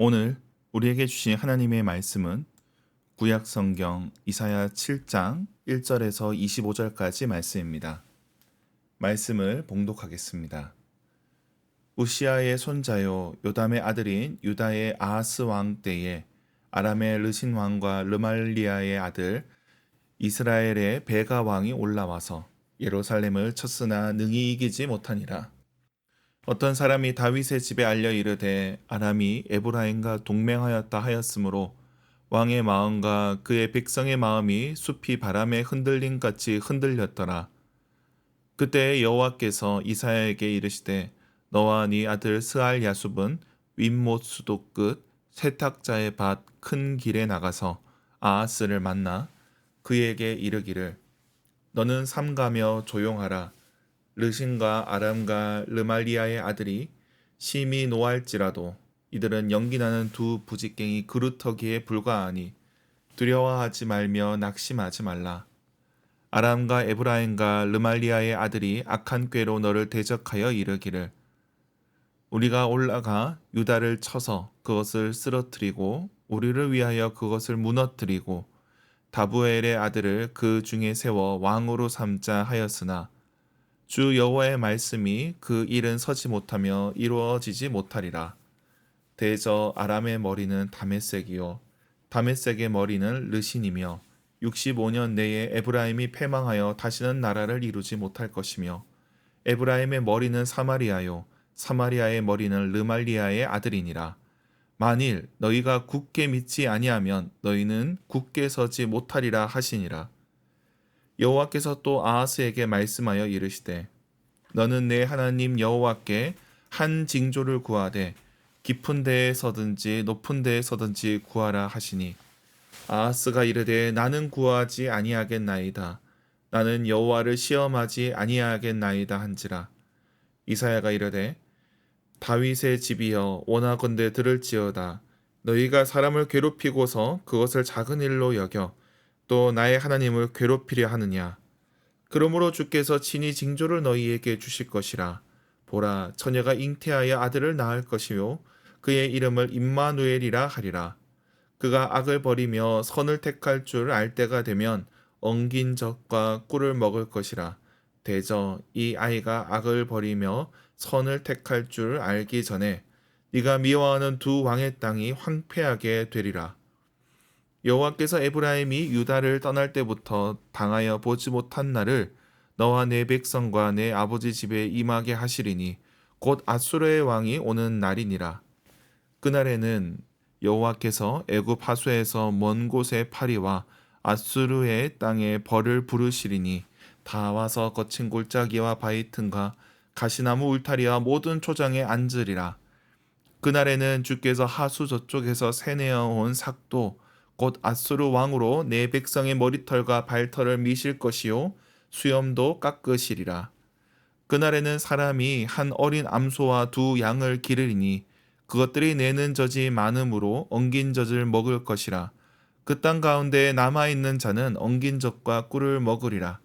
오늘 우리에게 주신 하나님의 말씀은 구약 성경 이사야 7장 1절에서 25절까지 말씀입니다. 말씀을 봉독하겠습니다. 우시아의 손자요 요담의 아들인 유다의 아하스 왕 때에 아람의 르신 왕과 르말리아의 아들 이스라엘의 베가 왕이 올라와서 예루살렘을 쳤으나 능히 이기지 못하니라. 어떤 사람이 다윗의 집에 알려 이르되 아람이 에브라임과 동맹하였다 하였으므로 왕의 마음과 그의 백성의 마음이 숲이 바람에 흔들림 같이 흔들렸더라. 그때 여호와께서 이사야에게 이르시되 너와 네 아들 스알 야숲은 윗못 수도 끝 세탁자의 밭 큰 길에 나가서 아하스를 만나 그에게 이르기를 너는 삼가며 조용하라. 르신과 아람과 르말리아의 아들이 심히 노할지라도 이들은 연기나는 두 부직갱이 그루터기에 불과하니 두려워하지 말며 낙심하지 말라. 아람과 에브라임과 르말리아의 아들이 악한 꾀로 너를 대적하여 이르기를 우리가 올라가 유다를 쳐서 그것을 쓰러뜨리고 우리를 위하여 그것을 무너뜨리고 다부엘의 아들을 그 중에 세워 왕으로 삼자 하였으나 주 여호와의 말씀이 그 일은 서지 못하며 이루어지지 못하리라. 대저 아람의 머리는 다메섹이요 다메섹의 머리는 르신이며 65년 내에 에브라임이 패망하여 다시는 나라를 이루지 못할 것이며 에브라임의 머리는 사마리아요 사마리아의 머리는 르말리아의 아들이니라. 만일 너희가 굳게 믿지 아니하면 너희는 굳게 서지 못하리라 하시니라. 여호와께서 또 아하스에게 말씀하여 이르시되 너는 내 하나님 여호와께 한 징조를 구하되 깊은 데에 서든지 높은 데에 서든지 구하라 하시니 아하스가 이르되 나는 구하지 아니하겠나이다. 나는 여호와를 시험하지 아니하겠나이다 한지라. 이사야가 이르되 다윗의 집이여 원하건대 들을지어다. 너희가 사람을 괴롭히고서 그것을 작은 일로 여겨 또 나의 하나님을 괴롭히려 하느냐. 그러므로 주께서 친히 징조를 너희에게 주실 것이라. 보라, 처녀가 잉태하여 아들을 낳을 것이요 그의 이름을 임마누엘이라 하리라. 그가 악을 버리며 선을 택할 줄 알 때가 되면 엉긴 젖과 꿀을 먹을 것이라. 대저 이 아이가 악을 버리며 선을 택할 줄 알기 전에 네가 미워하는 두 왕의 땅이 황폐하게 되리라. 여호와께서 에브라임이 유다를 떠날 때부터 당하여 보지 못한 날을 너와 내 백성과 내 아버지 집에 임하게 하시리니 곧 아수르의 왕이 오는 날이니라. 그날에는 여호와께서 애굽 하수에서 먼 곳의 파리와 아수르의 땅에 벌을 부르시리니 다 와서 거친 골짜기와 바위 틈과 가시나무 울타리와 모든 초장에 앉으리라. 그날에는 주께서 하수 저쪽에서 세내어 온 삭도 곧 아수르 왕으로 내 백성의 머리털과 발털을 미실 것이요 수염도 깎으시리라. 그날에는 사람이 한 어린 암소와 두 양을 기르리니 그것들이 내는 젖이 많음으로 엉긴 젖을 먹을 것이라. 그 땅 가운데 남아있는 자는 엉긴 젖과 꿀을 먹으리라.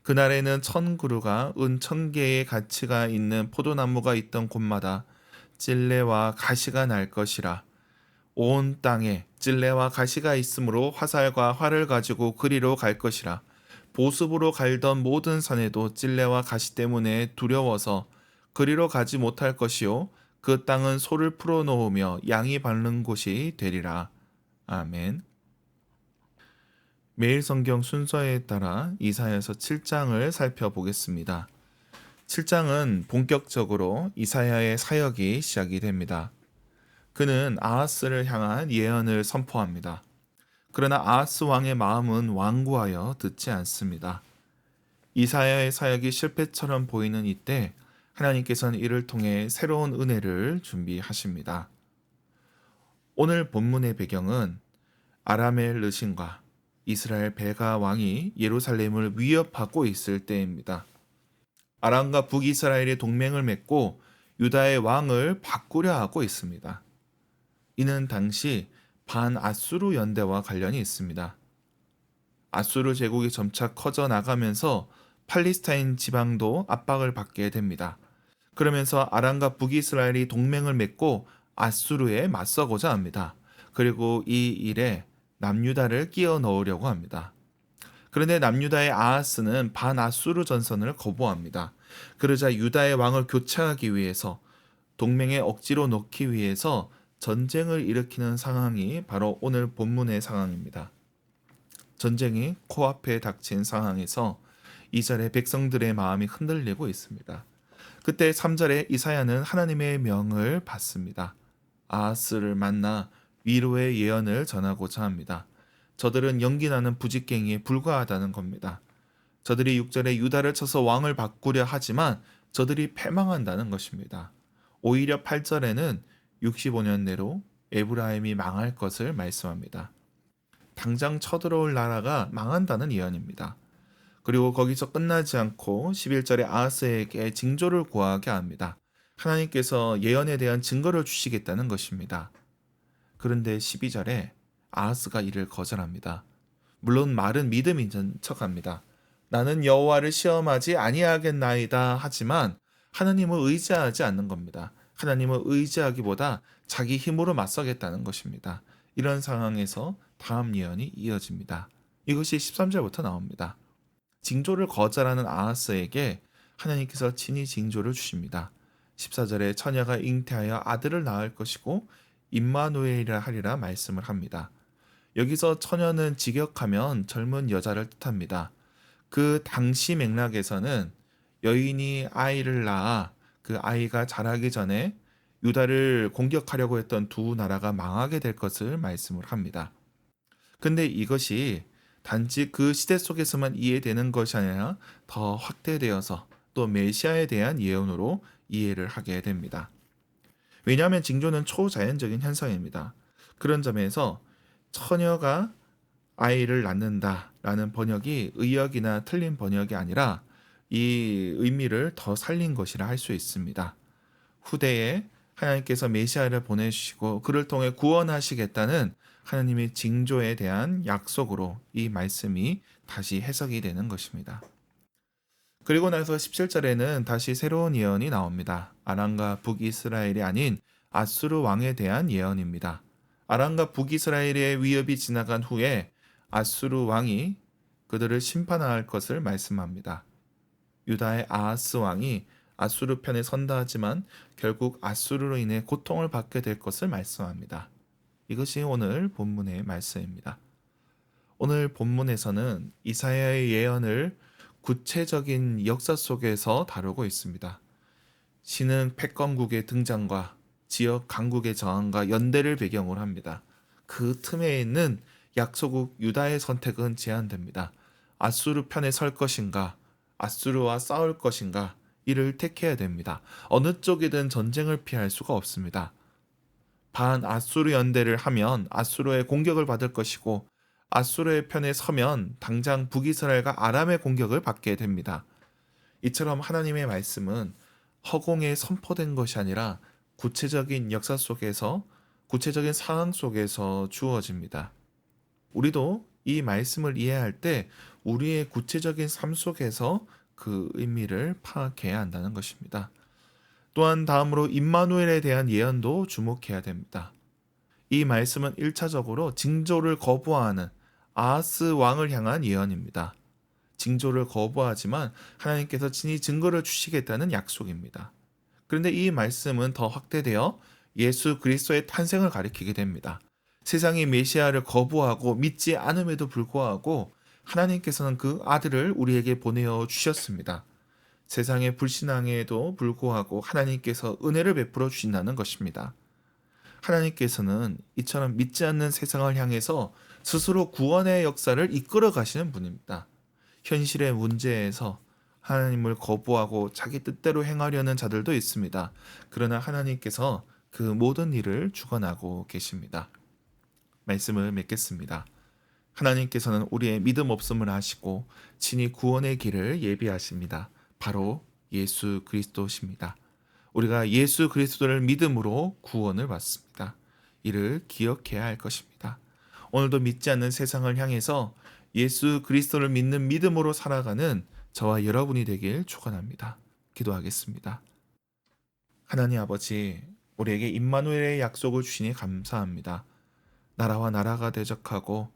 그날에는 1000그루가 은 1000개의 가치가 있는 포도나무가 있던 곳마다 찔레와 가시가 날 것이라. 온 땅에 찔레와 가시가 있으므로 화살과 활을 가지고 그리로 갈 것이라. 보습으로 갈던 모든 산에도 찔레와 가시 때문에 두려워서 그리로 가지 못할 것이요 그 땅은 소를 풀어놓으며 양이 밟는 곳이 되리라. 아멘. 매일 성경 순서에 따라 이사야서 7장을 살펴보겠습니다. 7장은 본격적으로 이사야의 사역이 시작이 됩니다. 그는 아하스를 향한 예언을 선포합니다. 그러나 아하스 왕의 마음은 완고하여 듣지 않습니다. 이사야의 사역이 실패처럼 보이는 이때 하나님께서는 이를 통해 새로운 은혜를 준비하십니다. 오늘 본문의 배경은 아람의 르신과 이스라엘 베가 왕이 예루살렘을 위협하고 있을 때입니다. 아람과 북이스라엘이 동맹을 맺고 유다의 왕을 바꾸려 하고 있습니다. 이는 당시 반아수르 연대와 관련이 있습니다. 아수르 제국이 점차 커져 나가면서 팔레스타인 지방도 압박을 받게 됩니다. 그러면서 아람과 북이스라엘이 동맹을 맺고 아수르에 맞서고자 합니다. 그리고 이 일에 남유다를 끼워 넣으려고 합니다. 그런데 남유다의 아하스는 반아수르 전선을 거부합니다. 그러자 유다의 왕을 교체하기 위해서 동맹에 억지로 넣기 위해서 전쟁을 일으키는 상황이 바로 오늘 본문의 상황입니다. 전쟁이 코앞에 닥친 상황에서 2절에 백성들의 마음이 흔들리고 있습니다. 그때 3절에 이사야는 하나님의 명을 받습니다. 아하스를 만나 위로의 예언을 전하고자 합니다. 저들은 연기나는 부직갱이에 불과하다는 겁니다. 저들이 6절에 유다를 쳐서 왕을 바꾸려 하지만 저들이 패망한다는 것입니다. 오히려 8절에는 65년 내로 에브라임이 망할 것을 말씀합니다. 당장 쳐들어올 나라가 망한다는 예언입니다. 그리고 거기서 끝나지 않고 11절에 아하스에게 징조를 구하게 합니다. 하나님께서 예언에 대한 증거를 주시겠다는 것입니다. 그런데 12절에 아하스가 이를 거절합니다. 물론 말은 믿음인 척합니다. 나는 여호와를 시험하지 아니하겠나이다 하지만 하나님을 의지하지 않는 겁니다. 하나님을 의지하기보다 자기 힘으로 맞서겠다는 것입니다. 이런 상황에서 다음 예언이 이어집니다. 이것이 13절부터 나옵니다. 징조를 거절하는 아하스에게 하나님께서 친히 징조를 주십니다. 14절에 처녀가 잉태하여 아들을 낳을 것이고 임마누엘이라 하리라 말씀을 합니다. 여기서 처녀는 직역하면 젊은 여자를 뜻합니다. 그 당시 맥락에서는 여인이 아이를 낳아 그 아이가 자라기 전에 유다를 공격하려고 했던 두 나라가 망하게 될 것을 말씀을 합니다. 근데 이것이 단지 그 시대 속에서만 이해되는 것이 아니라 더 확대되어서 또 메시아에 대한 예언으로 이해를 하게 됩니다. 왜냐하면 징조는 초자연적인 현상입니다. 그런 점에서 처녀가 아이를 낳는다라는 번역이 의역이나 틀린 번역이 아니라 이 의미를 더 살린 것이라 할 수 있습니다. 후대에 하나님께서 메시아를 보내주시고 그를 통해 구원하시겠다는 하나님의 징조에 대한 약속으로 이 말씀이 다시 해석이 되는 것입니다. 그리고 나서 17절에는 다시 새로운 예언이 나옵니다. 아람과 북이스라엘이 아닌 아수르 왕에 대한 예언입니다. 아람과 북이스라엘의 위협이 지나간 후에 아수르 왕이 그들을 심판할 것을 말씀합니다. 유다의 아하스 왕이 아수르 편에 선다 하지만 결국 아수르로 인해 고통을 받게 될 것을 말씀합니다. 이것이 오늘 본문의 말씀입니다. 오늘 본문에서는 이사야의 예언을 구체적인 역사 속에서 다루고 있습니다. 신은 패권국의 등장과 지역 강국의 저항과 연대를 배경으로 합니다. 그 틈에 있는 약소국 유다의 선택은 제한됩니다. 아수르 편에 설 것인가, 아수르와 싸울 것인가, 이를 택해야 됩니다. 어느 쪽이든 전쟁을 피할 수가 없습니다. 반 아수르 연대를 하면 아수르의 공격을 받을 것이고 아수르의 편에 서면 당장 북이스라엘과 아람의 공격을 받게 됩니다. 이처럼 하나님의 말씀은 허공에 선포된 것이 아니라 구체적인 역사 속에서 구체적인 상황 속에서 주어집니다. 우리도 이 말씀을 이해할 때 우리의 구체적인 삶 속에서 그 의미를 파악해야 한다는 것입니다. 또한 다음으로 임마누엘에 대한 예언도 주목해야 됩니다. 이 말씀은 1차적으로 징조를 거부하는 아하스 왕을 향한 예언입니다. 징조를 거부하지만 하나님께서 친히 증거를 주시겠다는 약속입니다. 그런데 이 말씀은 더 확대되어 예수 그리스도의 탄생을 가리키게 됩니다. 세상이 메시아를 거부하고 믿지 않음에도 불구하고 하나님께서는 그 아들을 우리에게 보내어 주셨습니다. 세상의 불신앙에도 불구하고 하나님께서 은혜를 베풀어 주신다는 것입니다. 하나님께서는 이처럼 믿지 않는 세상을 향해서 스스로 구원의 역사를 이끌어 가시는 분입니다. 현실의 문제에서 하나님을 거부하고 자기 뜻대로 행하려는 자들도 있습니다. 그러나 하나님께서 그 모든 일을 주관하고 계십니다. 말씀을 맺겠습니다. 하나님께서는 우리의 믿음 없음을 아시고 친히 구원의 길을 예비하십니다. 바로 예수 그리스도십니다. 우리가 예수 그리스도를 믿음으로 구원을 받습니다. 이를 기억해야 할 것입니다. 오늘도 믿지 않는 세상을 향해서 예수 그리스도를 믿는 믿음으로 살아가는 저와 여러분이 되길 축원합니다. 기도하겠습니다. 하나님 아버지, 우리에게 임마누엘의 약속을 주시니 감사합니다. 나라와 나라가 대적하고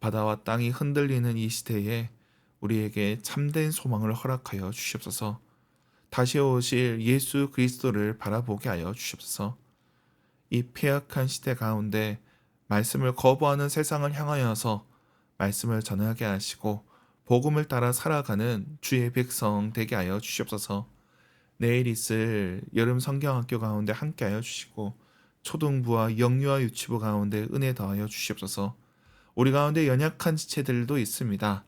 바다와 땅이 흔들리는 이 시대에 우리에게 참된 소망을 허락하여 주시옵소서. 다시 오실 예수 그리스도를 바라보게 하여 주시옵소서. 이 폐역한 시대 가운데 말씀을 거부하는 세상을 향하여서 말씀을 전하게 하시고 복음을 따라 살아가는 주의 백성 되게 하여 주시옵소서. 내일 있을 여름 성경학교 가운데 함께하여 주시고 초등부와 영유아 유치부 가운데 은혜 더하여 주시옵소서. 우리 가운데 연약한 지체들도 있습니다.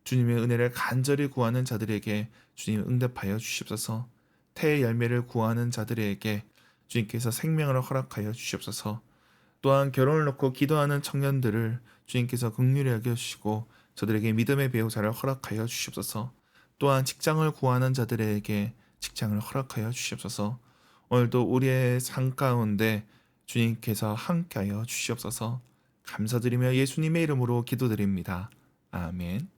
주님의 은혜를 간절히 구하는 자들에게 주님 응답하여 주시옵소서. 태의 열매를 구하는 자들에게 주님께서 생명을 허락하여 주시옵소서. 또한 결혼을 놓고 기도하는 청년들을 주님께서 긍휼히 여겨주시고 저들에게 믿음의 배우자를 허락하여 주시옵소서. 또한 직장을 구하는 자들에게 직장을 허락하여 주시옵소서. 오늘도 우리의 삶 가운데 주님께서 함께하여 주시옵소서. 감사드리며 예수님의 이름으로 기도드립니다. 아멘.